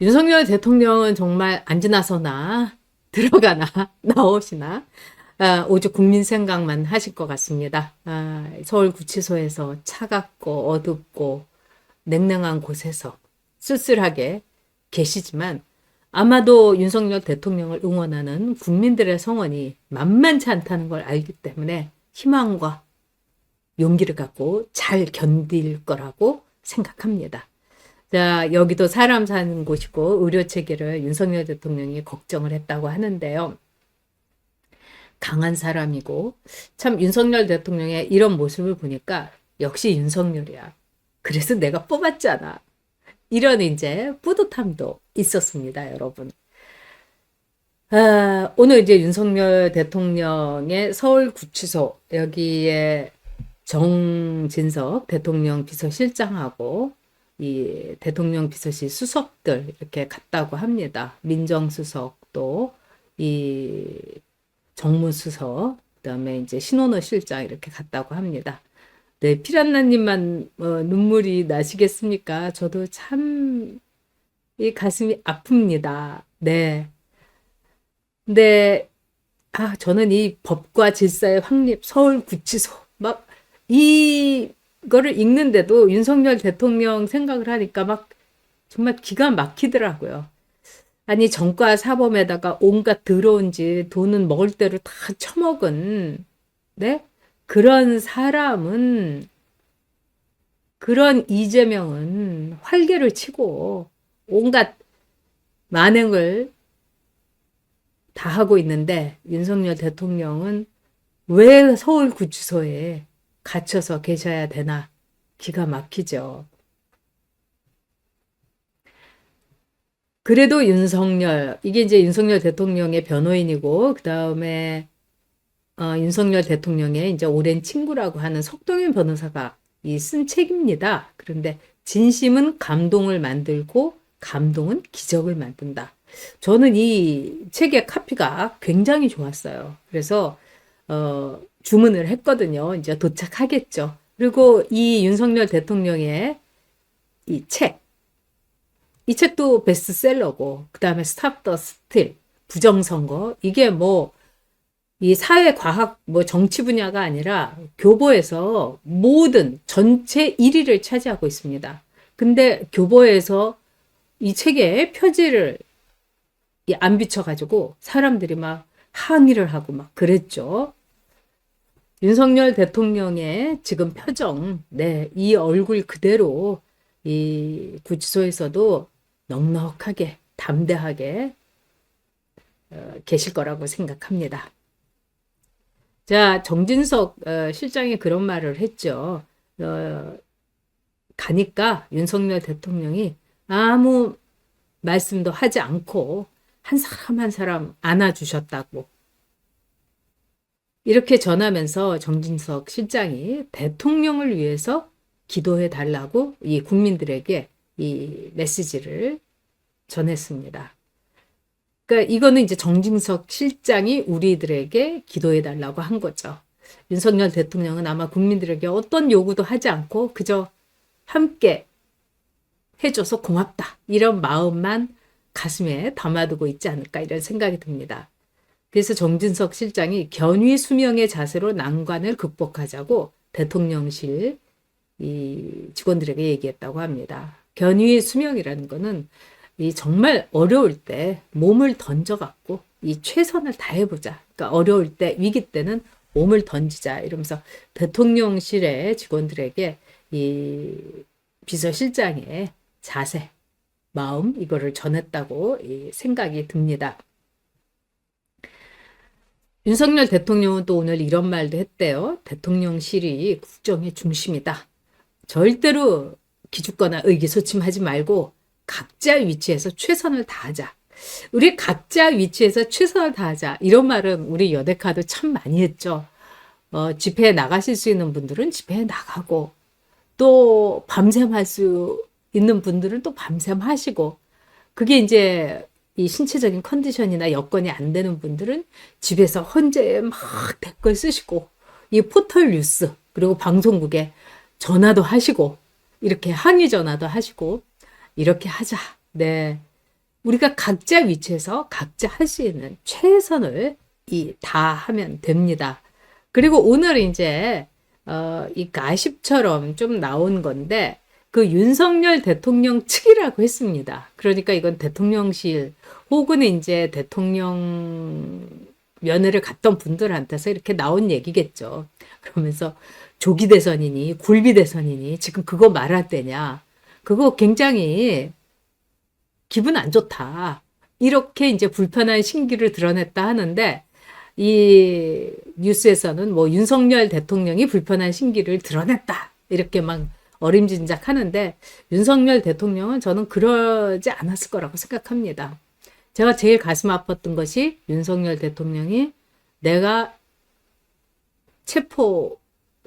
윤석열 대통령은 정말 안 지나서나 들어가나 나오시나 오직 국민 생각만 하실 것 같습니다. 서울구치소에서 차갑고 어둡고 냉랭한 곳에서 쓸쓸하게 계시지만 아마도 윤석열 대통령을 응원하는 국민들의 성원이 만만치 않다는 걸 알기 때문에 희망과 용기를 갖고 잘 견딜 거라고 생각합니다. 자, 여기도 사람 사는 곳이고 의료 체계를 윤석열 대통령이 걱정을 했다고 하는데요. 강한 사람이고 참 윤석열 대통령의 이런 모습을 보니까 역시 윤석열이야. 그래서 내가 뽑았잖아. 이런 이제 뿌듯함도 있었습니다, 여러분. 오늘 이제 윤석열 대통령의 서울구치소 여기에 정진석 대통령 비서실장하고 이 대통령 비서실 수석들 이렇게 갔다고 합니다. 민정수석도 이 정무수석 그다음에 이제 신원호 실장 이렇게 갔다고 합니다. 네, 피란나님만 눈물이 나시겠습니까? 저도 참 이 가슴이 아픕니다. 네. 근데 저는 이 법과 질서의 확립, 서울구치소 막 이거를 읽는데도 윤석열 대통령 생각을 하니까 막 정말 기가 막히더라고요. 아니 정과 사범에다가 온갖 더러운 짓 돈은 먹을 대로 다 처먹은 네? 그런 사람은 그런 이재명은 활개를 치고 온갖 만행을 다 하고 있는데 윤석열 대통령은 왜 서울구치소에 갇혀서 계셔야 되나 기가 막히죠. 그래도 윤석열 이게 이제 윤석열 대통령의 변호인이고 그 다음에 윤석열 대통령의 이제 오랜 친구라고 하는 석동현 변호사가 이 쓴 책입니다. 그런데 진심은 감동을 만들고 감동은 기적을 만든다. 저는 이 책의 카피가 굉장히 좋았어요. 그래서 주문을 했거든요. 이제 도착하겠죠. 그리고 이 윤석열 대통령의 이 책도 베스트셀러고 그다음에 스탑 더 스틸, 부정선거 이게 뭐 이 사회과학 뭐 정치 분야가 아니라 교보에서 모든 전체 1위를 차지하고 있습니다. 근데 교보에서 이 책의 표지를 안 비춰가지고 사람들이 막 항의를 하고 막 그랬죠. 윤석열 대통령의 지금 표정, 네, 이 얼굴 그대로 이 구치소에서도 넉넉하게, 담대하게 계실 거라고 생각합니다. 자, 정진석 실장이 그런 말을 했죠. 가니까 윤석열 대통령이 아무 말씀도 하지 않고 한 사람 한 사람 안아주셨다고. 이렇게 전하면서 정진석 실장이 대통령을 위해서 기도해 달라고 이 국민들에게 이 메시지를 전했습니다. 그러니까 이거는 이제 정진석 실장이 우리들에게 기도해 달라고 한 거죠. 윤석열 대통령은 아마 국민들에게 어떤 요구도 하지 않고 그저 함께 해줘서 고맙다. 이런 마음만 가슴에 담아두고 있지 않을까 이런 생각이 듭니다. 그래서 정진석 실장이 견위수명의 자세로 난관을 극복하자고 대통령실 이 직원들에게 얘기했다고 합니다. 견위수명이라는 거는 이 정말 어려울 때 몸을 던져갖고 이 최선을 다해보자. 그러니까 어려울 때 위기 때는 몸을 던지자 이러면서 대통령실의 직원들에게 이 비서실장의 자세, 마음 이거를 전했다고 생각이 듭니다. 윤석열 대통령은 또 오늘 이런 말도 했대요. 대통령실이 국정의 중심이다. 절대로 기죽거나 의기소침하지 말고 각자 위치에서 최선을 다하자. 우리 각자 위치에서 최선을 다하자. 이런 말은 우리 여대카도 참 많이 했죠. 집회에 나가실 수 있는 분들은 집회에 나가고 또 밤샘 할 수 있는 분들은 또 밤샘 하시고 그게 이제 이 신체적인 컨디션이나 여건이 안 되는 분들은 집에서 헌재에 막 댓글 쓰시고 이 포털 뉴스 그리고 방송국에 전화도 하시고 이렇게 항의 전화도 하시고 이렇게 하자. 네. 우리가 각자 위치에서 각자 할 수 있는 최선을 다하면 됩니다. 그리고 오늘 이제 이 가십처럼 좀 나온 건데 그 윤석열 대통령 측이라고 했습니다. 그러니까 이건 대통령실 혹은 이제 대통령 면회를 갔던 분들한테서 이렇게 나온 얘기겠죠. 그러면서 조기 대선이니 굴비 대선이니 지금 그거 말할 때냐. 그거 굉장히 기분 안 좋다. 이렇게 이제 불편한 심기를 드러냈다 하는데 이 뉴스에서는 뭐 윤석열 대통령이 불편한 심기를 드러냈다. 이렇게 막 어림짐작 하는데 윤석열 대통령은 저는 그러지 않았을 거라고 생각합니다. 제가 제일 가슴 아팠던 것이 윤석열 대통령이 내가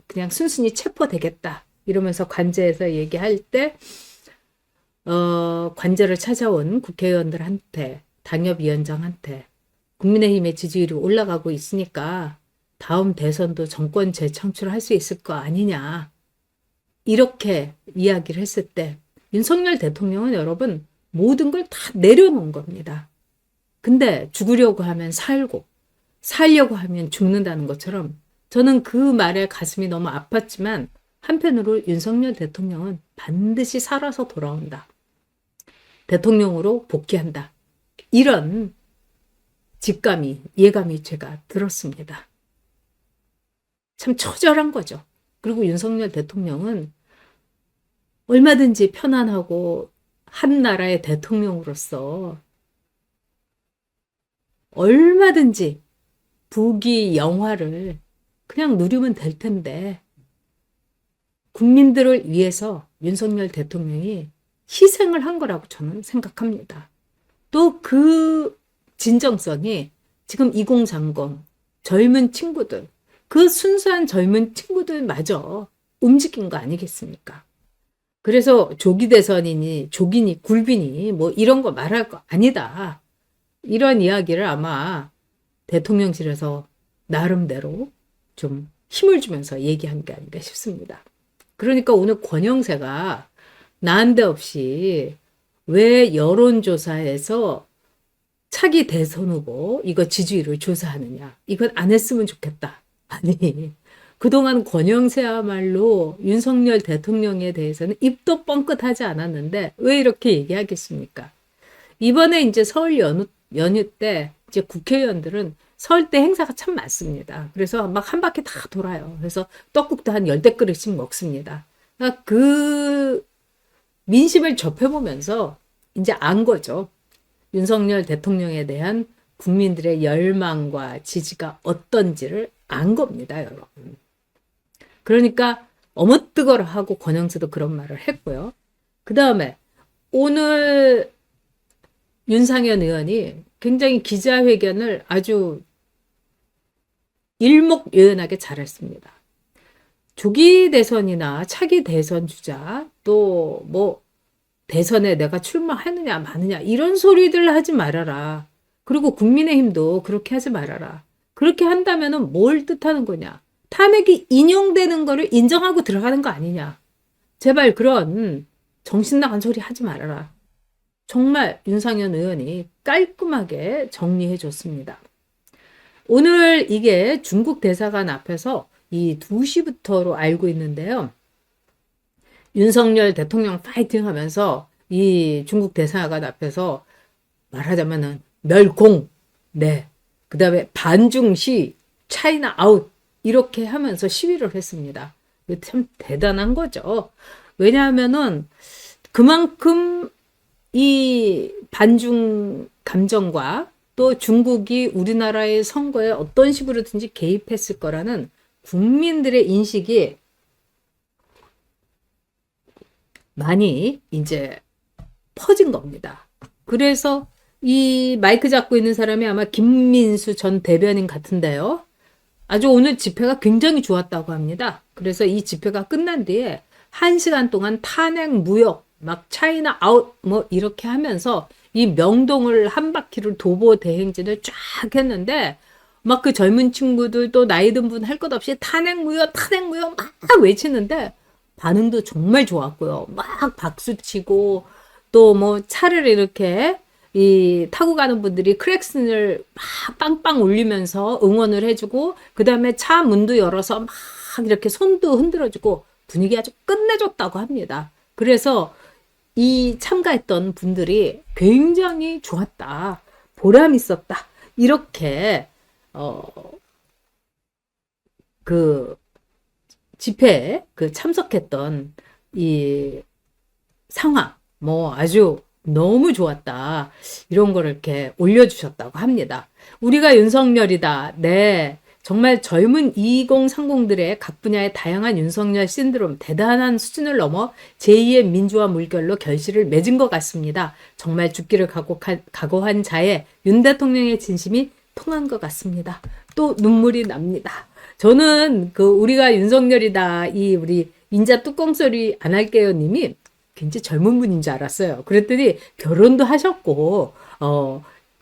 그냥 순순히 체포되겠다. 이러면서 관제에서 얘기할 때 관저를 찾아온 국회의원들한테, 당협위원장한테 국민의힘의 지지율이 올라가고 있으니까 다음 대선도 정권 재창출할 수 있을 거 아니냐. 이렇게 이야기를 했을 때 윤석열 대통령은 여러분 모든 걸 다 내려놓은 겁니다. 근데 죽으려고 하면 살고 살려고 하면 죽는다는 것처럼 저는 그 말에 가슴이 너무 아팠지만 한편으로 윤석열 대통령은 반드시 살아서 돌아온다. 대통령으로 복귀한다. 이런 예감이 제가 들었습니다. 참 처절한 거죠. 그리고 윤석열 대통령은 얼마든지 편안하고 한 나라의 대통령으로서 얼마든지 부귀 영화를 그냥 누리면 될 텐데 국민들을 위해서 윤석열 대통령이 희생을 한 거라고 저는 생각합니다. 또 그 진정성이 지금 2030 젊은 친구들, 그 순수한 젊은 친구들마저 움직인 거 아니겠습니까? 그래서 조기 대선이니 조기니 굴비니 뭐 이런 거 말할 거 아니다. 이런 이야기를 아마 대통령실에서 나름대로 좀 힘을 주면서 얘기한 게 아닌가 싶습니다. 그러니까 오늘 권영세가 난데없이 왜 여론조사에서 차기 대선 후보 이거 지지율을 조사하느냐. 이건 안 했으면 좋겠다. 아니 그동안 권영세야말로 윤석열 대통령에 대해서는 입도 뻥끗하지 않았는데 왜 이렇게 얘기하겠습니까? 이번에 이제 설 연휴 때 이제 국회의원들은 설 때 행사가 참 많습니다. 그래서 막 한 바퀴 다 돌아요. 그래서 떡국도 한 10그릇씩 먹습니다. 그러니까 그 민심을 접해보면서 이제 안 거죠. 윤석열 대통령에 대한 국민들의 열망과 지지가 어떤지를 안 겁니다, 여러분. 그러니까 어머뜨거라 하고 권영세도 그런 말을 했고요. 그 다음에 오늘 윤상현 의원이 굉장히 기자회견을 아주 일목요연하게 잘했습니다. 조기 대선이나 차기 대선 주자 또 뭐 대선에 내가 출마하느냐 마느냐 이런 소리들 하지 말아라. 그리고 국민의힘도 그렇게 하지 말아라. 그렇게 한다면은 뭘 뜻하는 거냐. 탄핵이 인용되는 거를 인정하고 들어가는 거 아니냐. 제발 그런 정신 나간 소리 하지 말아라. 정말 윤상현 의원이 깔끔하게 정리해 줬습니다. 오늘 이게 중국 대사관 앞에서 이 2시부터로 알고 있는데요. 윤석열 대통령 파이팅 하면서 이 중국 대사관 앞에서 말하자면은 멸공, 네. 그 다음에 반중시, 차이나 아웃, 이렇게 하면서 시위를 했습니다. 참 대단한 거죠. 왜냐하면은 그만큼 이 반중 감정과 또 중국이 우리나라의 선거에 어떤 식으로든지 개입했을 거라는 국민들의 인식이 많이 이제 퍼진 겁니다. 그래서 이 마이크 잡고 있는 사람이 아마 김민수 전 대변인 같은데요. 아주 오늘 집회가 굉장히 좋았다고 합니다. 그래서 이 집회가 끝난 뒤에 1시간 동안 탄핵 무역, 막 차이나 아웃 뭐 이렇게 하면서 이 명동을 한 바퀴를 도보 대행진을 쫙 했는데 막 그 젊은 친구들 또 나이 든 분 할 것 없이 탄핵 무역 막 외치는데 반응도 정말 좋았고요. 막 박수 치고 또 뭐 차를 이렇게 이 타고 가는 분들이 크랙슨을 막 빵빵 울리면서 응원을 해주고, 그 다음에 차 문도 열어서 막 이렇게 손도 흔들어주고 분위기 아주 끝내줬다고 합니다. 그래서 이 참가했던 분들이 굉장히 좋았다, 보람 있었다, 이렇게 그 집회에 그 참석했던 이 상황, 뭐 아주 너무 좋았다, 이런 거를 이렇게 올려주셨다고 합니다. 우리가 윤석열이다. 네. 정말 젊은 2030들의 각 분야의 다양한 윤석열 신드롬, 대단한 수준을 넘어 제2의 민주화 물결로 결실을 맺은 것 같습니다. 정말 죽기를 각오한 자의 윤 대통령의 진심이 통한 것 같습니다. 또 눈물이 납니다. 저는 그 우리가 윤석열이다, 이 우리 인자 뚜껑소리 안 할게요 님이 굉장히 젊은 분인 줄 알았어요. 그랬더니 결혼도 하셨고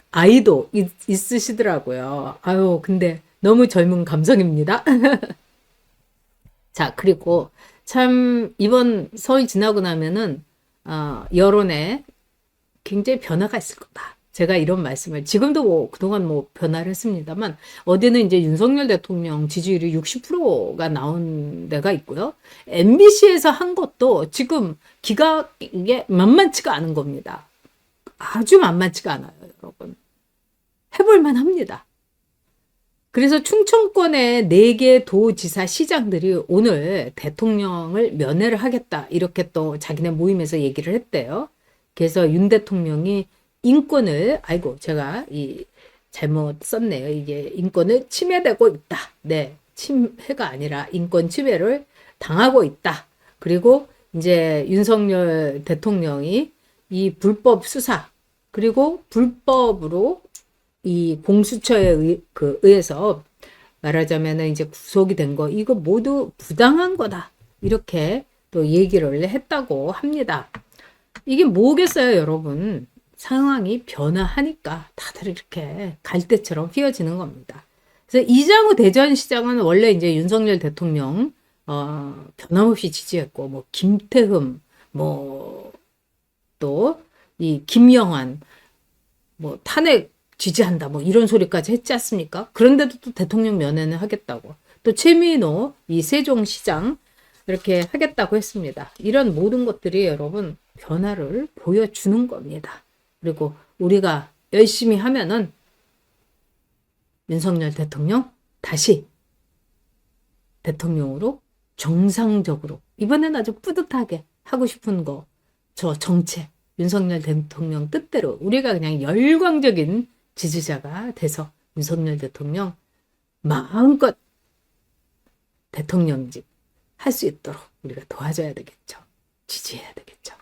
아이도 있으시더라고요. 아유, 근데 너무 젊은 감성입니다. 자, 그리고 참 이번 설 지나고 나면은 여론에 굉장히 변화가 있을 거다. 제가 이런 말씀을, 지금도 뭐 그동안 뭐 변화를 했습니다만, 어디는 이제 윤석열 대통령 지지율이 60%가 나온 데가 있고요. MBC에서 한 것도 지금 기각이 만만치가 않은 겁니다. 아주 만만치가 않아요, 여러분. 해볼만 합니다. 그래서 충청권의 4개 도지사 시장들이 오늘 대통령을 면회를 하겠다, 이렇게 또 자기네 모임에서 얘기를 했대요. 그래서 윤 대통령이 인권을, 아이고 제가 잘못 썼네요. 이게 인권을 침해되고 있다. 네, 침해가 아니라 인권 침해를 당하고 있다. 그리고 이제 윤석열 대통령이 이 불법 수사, 그리고 불법으로 이 공수처에 의해서 말하자면 이제 구속이 된 거, 이거 모두 부당한 거다, 이렇게 또 얘기를 했다고 합니다. 이게 뭐겠어요, 여러분. 상황이 변화하니까 다들 이렇게 갈대처럼 휘어지는 겁니다. 그래서 이장우 대전시장은 원래 이제 윤석열 대통령 변함없이 지지했고, 뭐 김태흠, 뭐 또 이 김영환, 뭐 탄핵 지지한다, 뭐 이런 소리까지 했지 않습니까? 그런데도 또 대통령 면회는 하겠다고, 또 최민호 이 세종시장 이렇게 하겠다고 했습니다. 이런 모든 것들이 여러분 변화를 보여주는 겁니다. 그리고 우리가 열심히 하면은 윤석열 대통령 다시 대통령으로 정상적으로, 이번엔 아주 뿌듯하게 하고 싶은 거, 저 정책, 윤석열 대통령 뜻대로 우리가 그냥 열광적인 지지자가 돼서 윤석열 대통령 마음껏 대통령직 할 수 있도록 우리가 도와줘야 되겠죠. 지지해야 되겠죠.